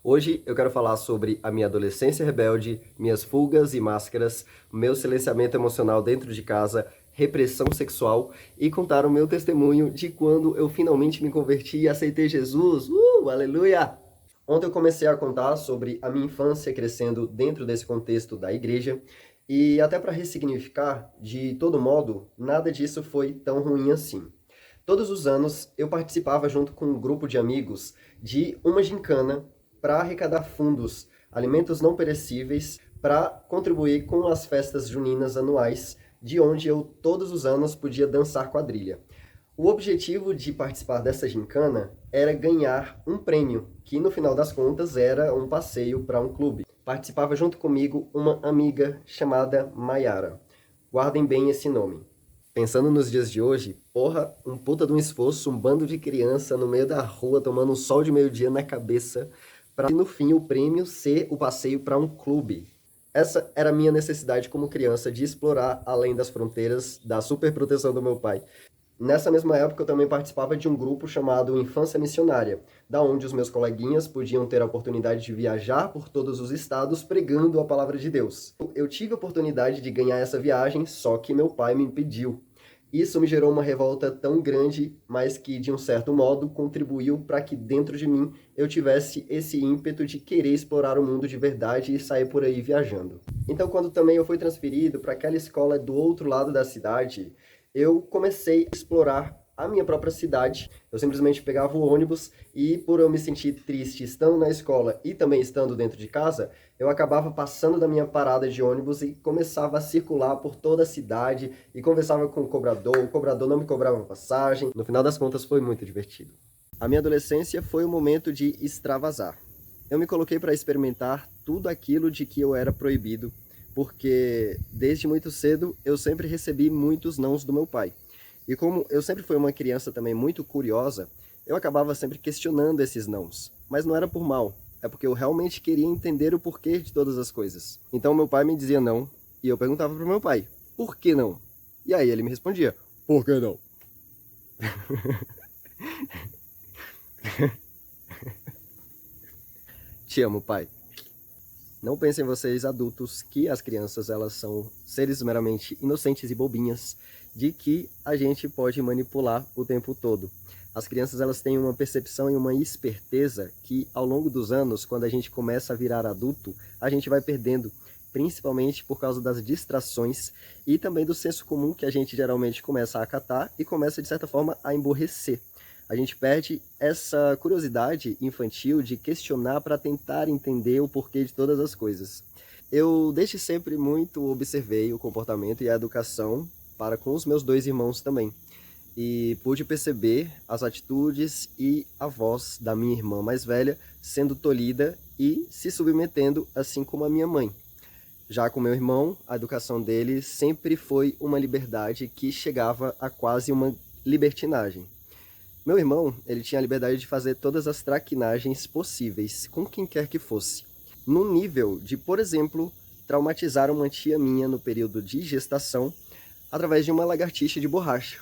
Hoje eu quero falar sobre a minha adolescência rebelde, minhas fugas e máscaras, meu silenciamento emocional dentro de casa, repressão sexual e contar o meu testemunho de quando eu finalmente me converti e aceitei Jesus. Aleluia! Ontem eu comecei a contar sobre a minha infância crescendo dentro desse contexto da igreja e até para ressignificar, de todo modo, nada disso foi tão ruim assim. Todos os anos eu participava junto com um grupo de amigos de uma gincana para arrecadar fundos, alimentos não perecíveis, para contribuir com as festas juninas anuais, de onde eu todos os anos podia dançar quadrilha. O objetivo de participar dessa gincana era ganhar um prêmio, que no final das contas era um passeio para um clube. Participava junto comigo uma amiga chamada Maiara. Guardem bem esse nome. Pensando nos dias de hoje, porra, um puta de um esforço, um bando de criança no meio da rua tomando um sol de meio-dia na cabeça, para no fim o prêmio ser o passeio para um clube. Essa era a minha necessidade como criança de explorar além das fronteiras da superproteção do meu pai. Nessa mesma época, eu também participava de um grupo chamado Infância Missionária, da onde os meus coleguinhas podiam ter a oportunidade de viajar por todos os estados pregando a palavra de Deus. Eu tive a oportunidade de ganhar essa viagem, só que meu pai me impediu. Isso me gerou uma revolta tão grande, mas que, de um certo modo, contribuiu para que dentro de mim eu tivesse esse ímpeto de querer explorar o mundo de verdade e sair por aí viajando. Então, quando também eu fui transferido para aquela escola do outro lado da cidade, eu comecei a explorar a minha própria cidade. Eu simplesmente pegava o ônibus e, por eu me sentir triste estando na escola e também estando dentro de casa, eu acabava passando da minha parada de ônibus e começava a circular por toda a cidade e conversava com o cobrador não me cobrava passagem. No final das contas, foi muito divertido. A minha adolescência foi um momento de extravasar. Eu me coloquei para experimentar tudo aquilo de que eu era proibido, porque desde muito cedo eu sempre recebi muitos nãos do meu pai. E como eu sempre fui uma criança também muito curiosa, eu acabava sempre questionando esses nãos. Mas não era por mal, é porque eu realmente queria entender o porquê de todas as coisas. Então meu pai me dizia não, e eu perguntava pro meu pai, por que não? E aí ele me respondia, por que não? Te amo, pai. Não pensem vocês, adultos, que as crianças elas são seres meramente inocentes e bobinhas, de que a gente pode manipular o tempo todo. As crianças elas têm uma percepção e uma esperteza que, ao longo dos anos, quando a gente começa a virar adulto, a gente vai perdendo, principalmente por causa das distrações e também do senso comum que a gente geralmente começa a acatar e começa, de certa forma, a emborrecer. A gente perde essa curiosidade infantil de questionar para tentar entender o porquê de todas as coisas. Eu desde sempre muito observei o comportamento e a educação para com os meus dois irmãos também. E pude perceber as atitudes e a voz da minha irmã mais velha sendo tolhida e se submetendo, assim como a minha mãe. Já com meu irmão, a educação dele sempre foi uma liberdade que chegava a quase uma libertinagem. Meu irmão, ele tinha a liberdade de fazer todas as traquinagens possíveis, com quem quer que fosse. No nível de, por exemplo, traumatizar uma tia minha no período de gestação através de uma lagartixa de borracha.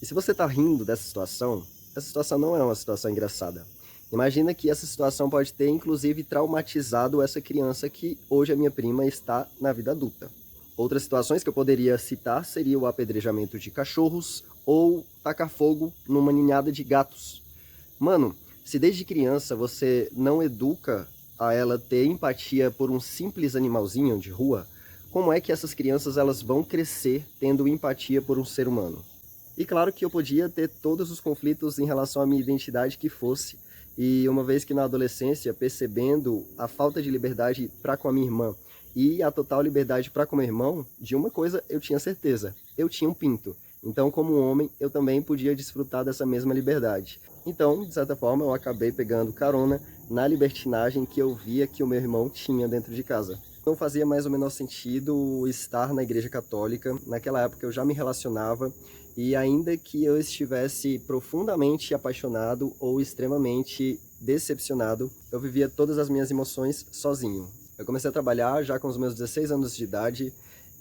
E se você está rindo dessa situação, essa situação não é uma situação engraçada. Imagina que essa situação pode ter, inclusive, traumatizado essa criança que hoje a minha prima está na vida adulta. Outras situações que eu poderia citar seria o apedrejamento de cachorros ou tacar fogo numa ninhada de gatos. Mano, se desde criança você não educa a ela ter empatia por um simples animalzinho de rua, como é que essas crianças elas vão crescer tendo empatia por um ser humano? E claro que eu podia ter todos os conflitos em relação à minha identidade que fosse, e uma vez que na adolescência, percebendo a falta de liberdade para com a minha irmã e a total liberdade para com meu irmão, de uma coisa eu tinha certeza, eu tinha um pinto. Então, como homem, eu também podia desfrutar dessa mesma liberdade. Então, de certa forma, eu acabei pegando carona na libertinagem que eu via que o meu irmão tinha dentro de casa. Não fazia mais ou menos sentido estar na igreja católica. Naquela época eu já me relacionava e ainda que eu estivesse profundamente apaixonado ou extremamente decepcionado, eu vivia todas as minhas emoções sozinho. Eu comecei a trabalhar já com os meus 16 anos de idade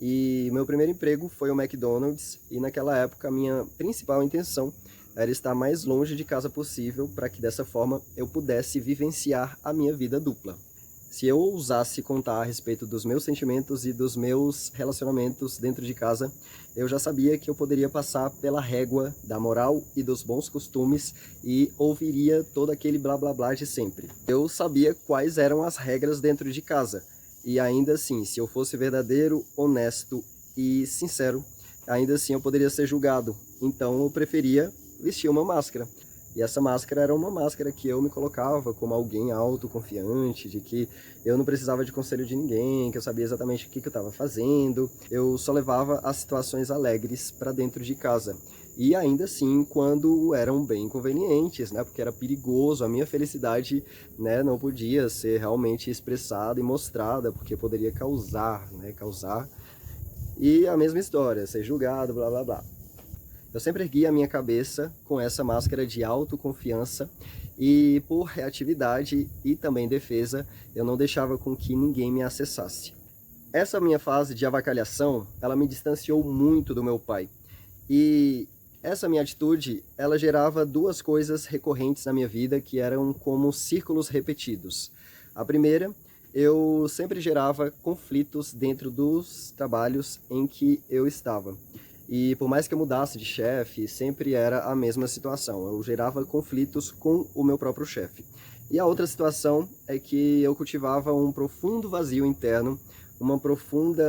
e meu primeiro emprego foi o McDonald's e naquela época a minha principal intenção era estar mais longe de casa possível para que dessa forma eu pudesse vivenciar a minha vida dupla. Se eu ousasse contar a respeito dos meus sentimentos e dos meus relacionamentos dentro de casa, eu já sabia que eu poderia passar pela régua da moral e dos bons costumes e ouviria todo aquele blá blá blá de sempre. Eu sabia quais eram as regras dentro de casa, e ainda assim, se eu fosse verdadeiro, honesto e sincero, ainda assim eu poderia ser julgado. Então eu preferia vestir uma máscara. E essa máscara era uma máscara que eu me colocava como alguém autoconfiante, de que eu não precisava de conselho de ninguém, que eu sabia exatamente o que eu estava fazendo. Eu só levava as situações alegres para dentro de casa. E ainda assim, quando eram bem inconvenientes, né? Porque era perigoso, a minha felicidade, né, não podia ser realmente expressada e mostrada, porque poderia causar, né? E a mesma história, ser julgado, blá blá blá. Eu sempre ergui a minha cabeça com essa máscara de autoconfiança e por reatividade e também defesa, eu não deixava com que ninguém me acessasse. Essa minha fase de avacalhação, ela me distanciou muito do meu pai. E essa minha atitude, ela gerava duas coisas recorrentes na minha vida que eram como círculos repetidos. A primeira, eu sempre gerava conflitos dentro dos trabalhos em que eu estava. E por mais que eu mudasse de chefe, sempre era a mesma situação. Eu gerava conflitos com o meu próprio chefe. E a outra situação é que eu cultivava um profundo vazio interno, uma profunda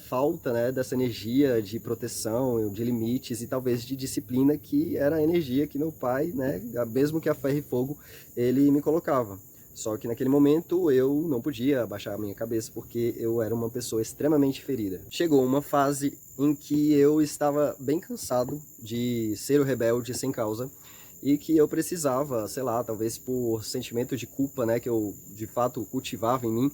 falta, né, dessa energia de proteção, de limites e talvez de disciplina, que era a energia que meu pai, né, mesmo que a ferro e fogo, ele me colocava. Só que naquele momento eu não podia abaixar a minha cabeça porque eu era uma pessoa extremamente ferida. Chegou uma fase em que eu estava bem cansado de ser o rebelde sem causa e que eu precisava, sei lá, talvez por sentimento de culpa, né, que eu de fato cultivava em mim,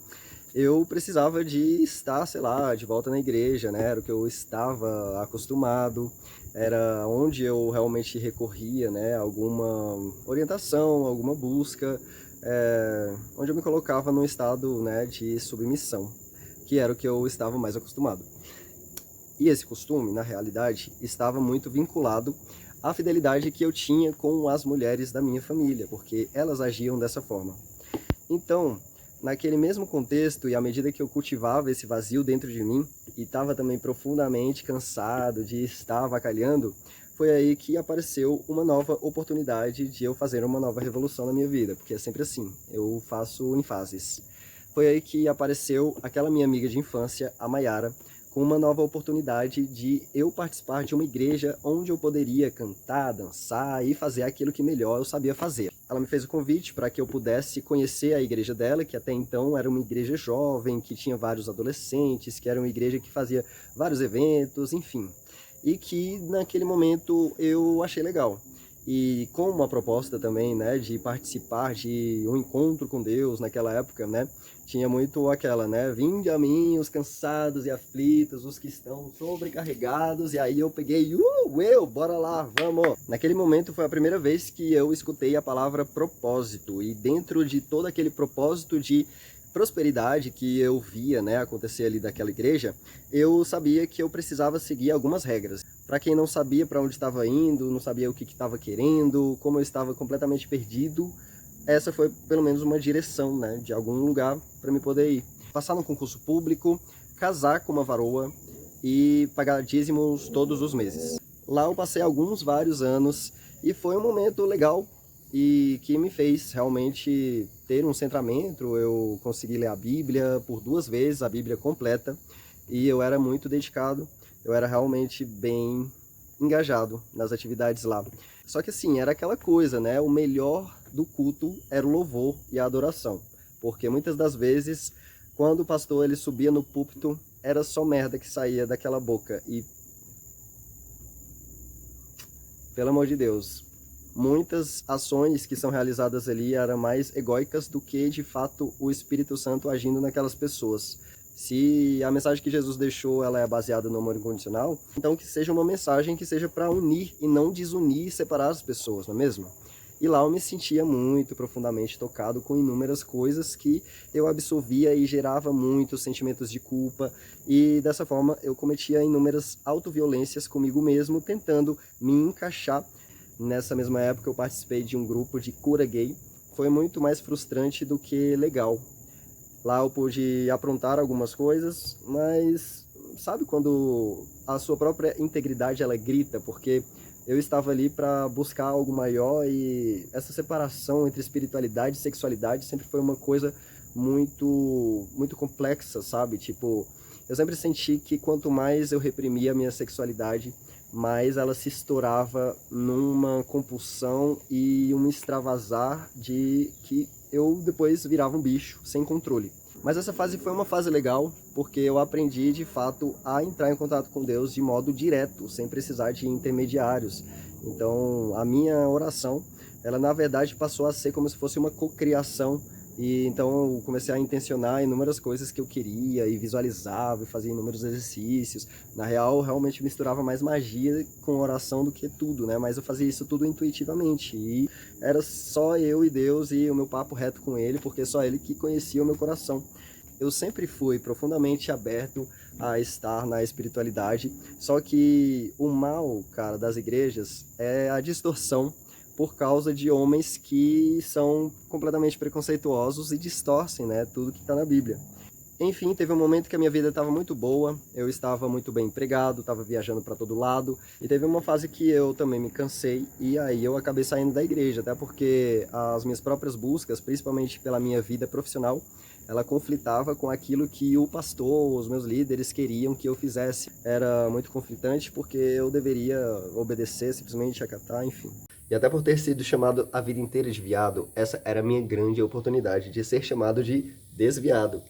eu precisava de estar, sei lá, de volta na igreja, né, era o que eu estava acostumado, era onde eu realmente recorria, né, alguma orientação, alguma busca, onde eu me colocava num estado, né, de submissão, que era o que eu estava mais acostumado. E esse costume, na realidade, estava muito vinculado à fidelidade que eu tinha com as mulheres da minha família, porque elas agiam dessa forma. Então, naquele mesmo contexto, e à medida que eu cultivava esse vazio dentro de mim, e estava também profundamente cansado de estar avacalhando, foi aí que apareceu uma nova oportunidade de eu fazer uma nova revolução na minha vida, porque é sempre assim, eu faço em fases. Foi aí que apareceu aquela minha amiga de infância, a Mayara, com uma nova oportunidade de eu participar de uma igreja onde eu poderia cantar, dançar e fazer aquilo que melhor eu sabia fazer. Ela me fez o convite para que eu pudesse conhecer a igreja dela, que até então era uma igreja jovem, que tinha vários adolescentes, que era uma igreja que fazia vários eventos, enfim. E que naquele momento eu achei legal. E com uma proposta também, né, de participar de um encontro com Deus naquela época, né, tinha muito aquela, né, vinde a mim os cansados e aflitos, os que estão sobrecarregados, e aí eu peguei, bora lá, vamos! Naquele momento foi a primeira vez que eu escutei a palavra propósito, e dentro de todo aquele propósito de prosperidade que eu via, né, acontecer ali daquela igreja, eu sabia que eu precisava seguir algumas regras. Para quem não sabia para onde estava indo, não sabia o que estava querendo, como eu estava completamente perdido, essa foi pelo menos uma direção, né, de algum lugar para me poder ir. Passar no concurso público, casar com uma varoa e pagar dízimos todos os meses. Lá eu passei vários anos e foi um momento legal e que me fez realmente ter um centramento. Eu consegui ler a Bíblia por 2 vezes, a Bíblia completa, e eu era muito dedicado, eu era realmente bem engajado nas atividades lá. Só que assim, era aquela coisa, né? O melhor do culto era o louvor e a adoração, porque muitas das vezes, quando o pastor ele subia no púlpito, era só merda que saía daquela boca e, pelo amor de Deus, muitas ações que são realizadas ali eram mais egóicas do que, de fato, o Espírito Santo agindo naquelas pessoas. Se a mensagem que Jesus deixou ela é baseada no amor incondicional, então que seja uma mensagem que seja para unir e não desunir e separar as pessoas, não é mesmo? E lá eu me sentia muito profundamente tocado com inúmeras coisas que eu absorvia e gerava muitos sentimentos de culpa, e dessa forma eu cometia inúmeras autoviolências comigo mesmo, tentando me encaixar Nessa mesma época eu participei de um grupo de cura gay. Foi muito mais frustrante do que legal. Lá eu pude aprontar algumas coisas, mas sabe quando a sua própria integridade ela grita? Porque eu estava ali para buscar algo maior e essa separação entre espiritualidade e sexualidade sempre foi uma coisa muito complexa, sabe? Tipo, eu sempre senti que quanto mais eu reprimia a minha sexualidade, mais ela se estourava numa compulsão e um extravasar de que eu depois virava um bicho sem controle. Mas essa fase foi uma fase legal, porque eu aprendi de fato a entrar em contato com Deus de modo direto, sem precisar de intermediários. Então, a minha oração, ela na verdade passou a ser como se fosse uma cocriação. E então eu comecei a intencionar inúmeras coisas que eu queria e visualizava e fazia inúmeros exercícios. Na real, realmente misturava mais magia com oração do que tudo, né? Mas eu fazia isso tudo intuitivamente e era só eu e Deus e o meu papo reto com Ele, porque só Ele que conhecia o meu coração. Eu sempre fui profundamente aberto a estar na espiritualidade, só que o mal, cara, das igrejas é a distorção por causa de homens que são completamente preconceituosos e distorcem, né, tudo que está na Bíblia. Enfim, teve um momento que a minha vida estava muito boa, eu estava muito bem empregado, estava viajando para todo lado, e teve uma fase que eu também me cansei, e aí eu acabei saindo da igreja, até porque as minhas próprias buscas, principalmente pela minha vida profissional, ela conflitava com aquilo que o pastor, os meus líderes queriam que eu fizesse. Era muito conflitante porque eu deveria obedecer, simplesmente acatar, enfim. E até por ter sido chamado a vida inteira de viado, essa era a minha grande oportunidade de ser chamado de desviado.